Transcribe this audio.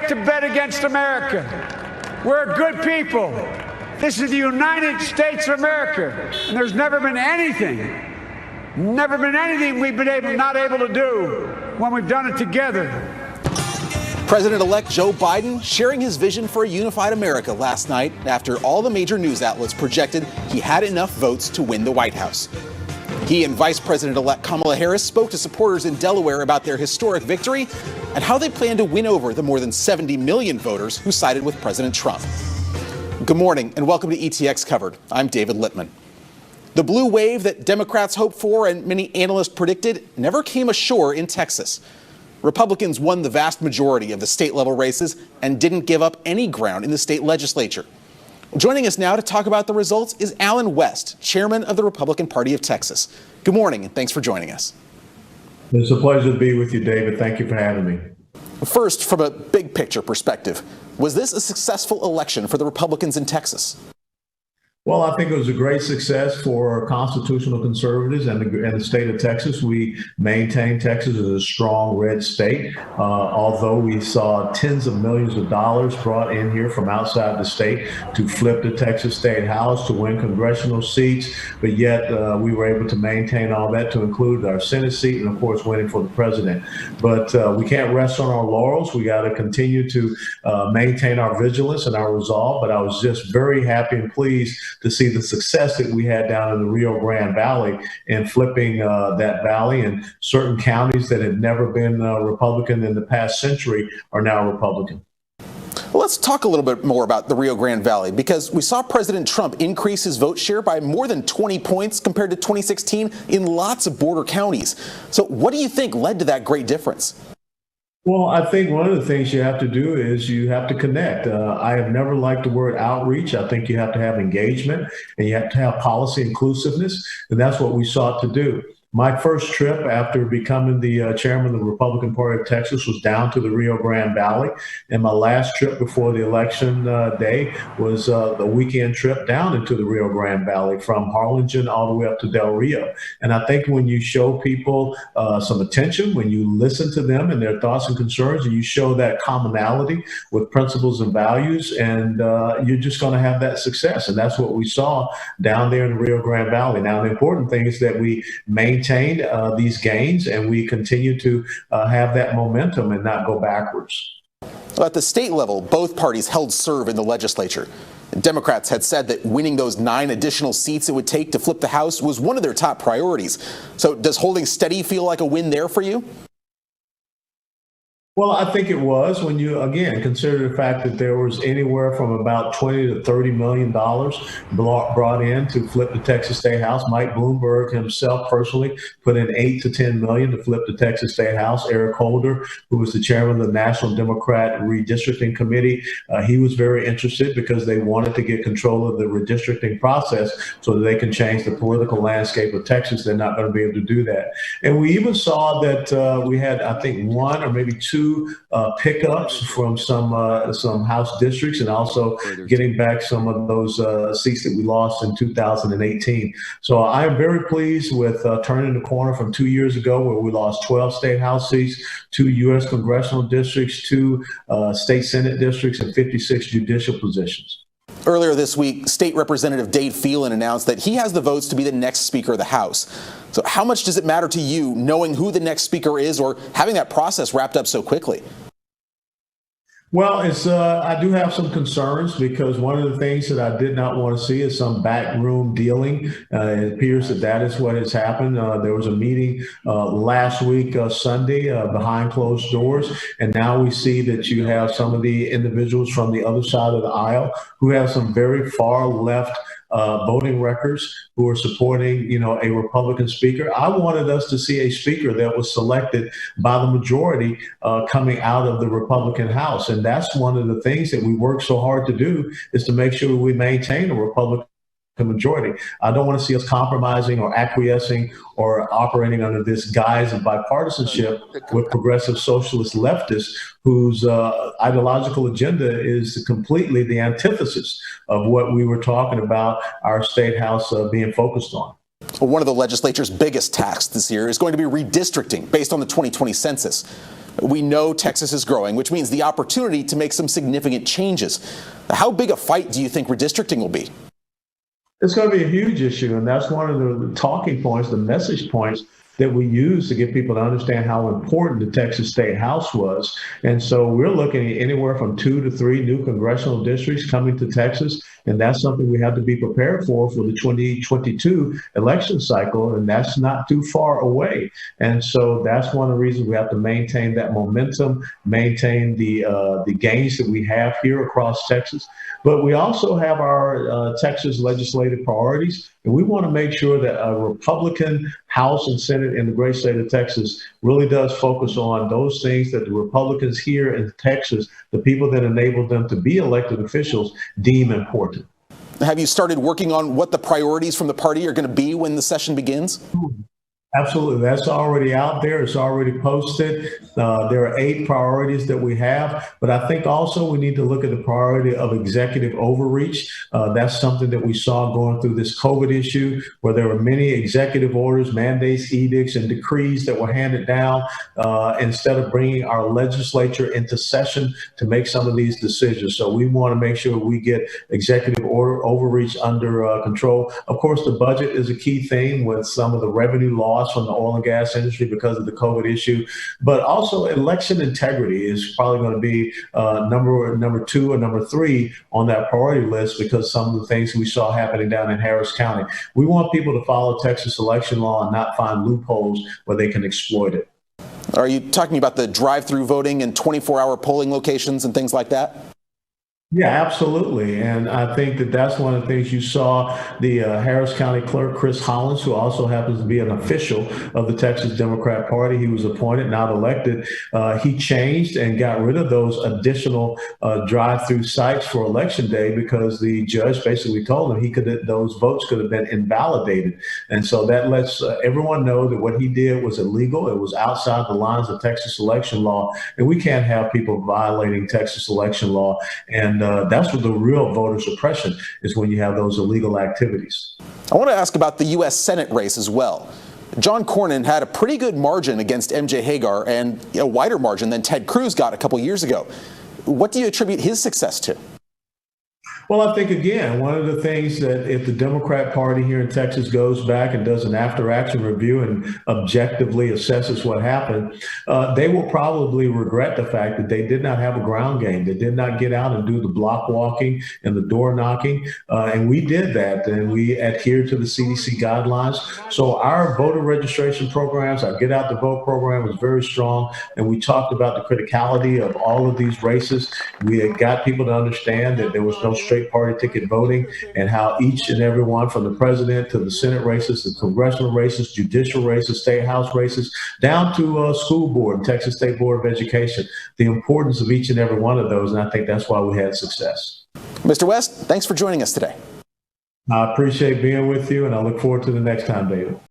get to bet against America. We're good people. This is the United States of America, and there's never been anything we've been not able to do when we've done it together. President-elect Joe Biden sharing his vision for a unified America last night after all the major news outlets projected he had enough votes to win the White House. He and Vice President-elect Kamala Harris spoke to supporters in Delaware about their historic victory and how they plan to win over the more than 70 million voters who sided with President Trump. Good morning and welcome to ETX Covered. I'm David Littman. The blue wave that Democrats hoped for and many analysts predicted never came ashore in Texas. Republicans won the vast majority of the state-level races and didn't give up any ground in the state legislature. Joining us now to talk about the results is Alan West, chairman of the Republican Party of Texas. Good morning, and thanks for joining us. It's a pleasure to be with you, David. Thank you for having me. First, from a big picture perspective, was this a successful election for the Republicans in Texas? Well, I think it was a great success for constitutional conservatives and the state of Texas. We maintained Texas as a strong red state, although we saw tens of millions of dollars brought in here from outside the state to flip the Texas State House, to win congressional seats. But yet we were able to maintain all that to include our Senate seat and, of course, winning for the president. But we can't rest on our laurels. We got to continue to maintain our vigilance and our resolve. But I was just very happy and pleased to see the success that we had down in the Rio Grande Valley in flipping that valley, and certain counties that had never been Republican in the past century are now Republican. Well, let's talk a little bit more about the Rio Grande Valley, because we saw President Trump increase his vote share by more than 20 points compared to 2016 in lots of border counties. So what do you think led to that great difference? Well, I think one of the things you have to do is you have to connect. I have never liked the word outreach. I think you have to have engagement and you have to have policy inclusiveness. And that's what we sought to do. My first trip after becoming the chairman of the Republican Party of Texas was down to the Rio Grande Valley. And my last trip before the election day was the weekend trip down into the Rio Grande Valley from Harlingen all the way up to Del Rio. And I think when you show people some attention, when you listen to them and their thoughts and concerns, and you show that commonality with principles and values, and you're just going to have that success. And that's what we saw down there in the Rio Grande Valley. Now, the important thing is that we maintained these gains and we continue to have that momentum and not go backwards. At the state level, both parties held serve in the legislature. Democrats had said that winning those 9 additional seats it would take to flip the House was one of their top priorities. So does holding steady feel like a win there for you? Well, I think it was when you, again, consider the fact that there was anywhere from about $20 to $30 million brought in to flip the Texas State House. Mike Bloomberg himself personally put in $8 to $10 million to flip the Texas State House. Eric Holder, who was the chairman of the National Democrat Redistricting Committee, he was very interested because they wanted to get control of the redistricting process so that they can change the political landscape of Texas. They're not going to be able to do that. And we even saw that we had, I think, 1 or maybe 2 pickups from some House districts, and also getting back some of those seats that we lost in 2018. So I am very pleased with turning the corner from 2 years ago, where we lost 12 state House seats, 2 U.S. congressional districts, 2 state Senate districts, and 56 judicial positions. Earlier this week, State Representative Dave Phelan announced that he has the votes to be the next Speaker of the House. So how much does it matter to you knowing who the next Speaker is, or having that process wrapped up so quickly? Well, I do have some concerns, because one of the things that I did not want to see is some backroom dealing. It appears that is what has happened. There was a meeting last week, Sunday, behind closed doors, and now we see that you have some of the individuals from the other side of the aisle who have some very far left voting records who are supporting, a Republican speaker. I wanted us to see a speaker that was selected by the majority coming out of the Republican House. And that's one of the things that we work so hard to do, is to make sure we maintain a Republican majority. I don't want to see us compromising or acquiescing or operating under this guise of bipartisanship with progressive socialist leftists whose ideological agenda is completely the antithesis of what we were talking about our state house being focused on. One of the legislature's biggest tasks this year is going to be redistricting based on the 2020 census. We know Texas is growing, which means the opportunity to make some significant changes. How big a fight do you think redistricting will be? It's going to be a huge issue, and that's one of the talking points, the message points that we use to get people to understand how important the Texas State House was. And so we're looking at anywhere from 2 to 3 new congressional districts coming to Texas. And that's something we have to be prepared for the 2022 election cycle. And that's not too far away. And so that's one of the reasons we have to maintain that momentum, maintain the gains that we have here across Texas. But we also have our Texas legislative priorities. And we want to make sure that a Republican House and Senate in the great state of Texas really does focus on those things that the Republicans here in Texas, the people that enable them to be elected officials, deem important. Have you started working on what the priorities from the party are going to be when the session begins? Absolutely. That's already out there. It's already posted. There are 8 priorities that we have, but I think also we need to look at the priority of executive overreach. That's something that we saw going through this COVID issue, where there were many executive orders, mandates, edicts, and decrees that were handed down instead of bringing our legislature into session to make some of these decisions. So we want to make sure we get executive order overreach under control. Of course, the budget is a key thing with some of the revenue loss from the oil and gas industry because of the COVID issue, but also election integrity is probably going to be number 2 or number 3 on that priority list because some of the things we saw happening down in Harris County. We want people to follow Texas election law and not find loopholes where they can exploit it. Are you talking about the drive-through voting and 24-hour polling locations and things like that? Yeah, absolutely. And I think that that's one of the things you saw the Harris County Clerk, Chris Hollins, who also happens to be an official of the Texas Democrat Party. He was appointed, not elected. He changed and got rid of those additional drive-through sites for Election Day because the judge basically told him those votes could have been invalidated. And so that lets everyone know that what he did was illegal. It was outside the lines of Texas election law. And we can't have people violating Texas election law. And that's what the real voter suppression is, when you have those illegal activities. I want to ask about the U.S. Senate race as well. John Cornyn had a pretty good margin against MJ Hagar and a wider margin than Ted Cruz got a couple years ago. What do you attribute his success to? Well, I think, again, one of the things that if the Democrat Party here in Texas goes back and does an after-action review and objectively assesses what happened, they will probably regret the fact that they did not have a ground game. They did not get out and do the block walking and the door knocking. And we did that, and we adhered to the CDC guidelines. So our voter registration programs, our Get Out the Vote program was very strong. And we talked about the criticality of all of these races. We had got people to understand that there was no straight party ticket voting, and how each and every one, from the president to the Senate races, the congressional races, judicial races, state house races, down to school board, Texas State Board of Education, the importance of each and every one of those. And I think that's why we had success. Mr. West, thanks for joining us today. I appreciate being with you, and I look forward to the next time, David.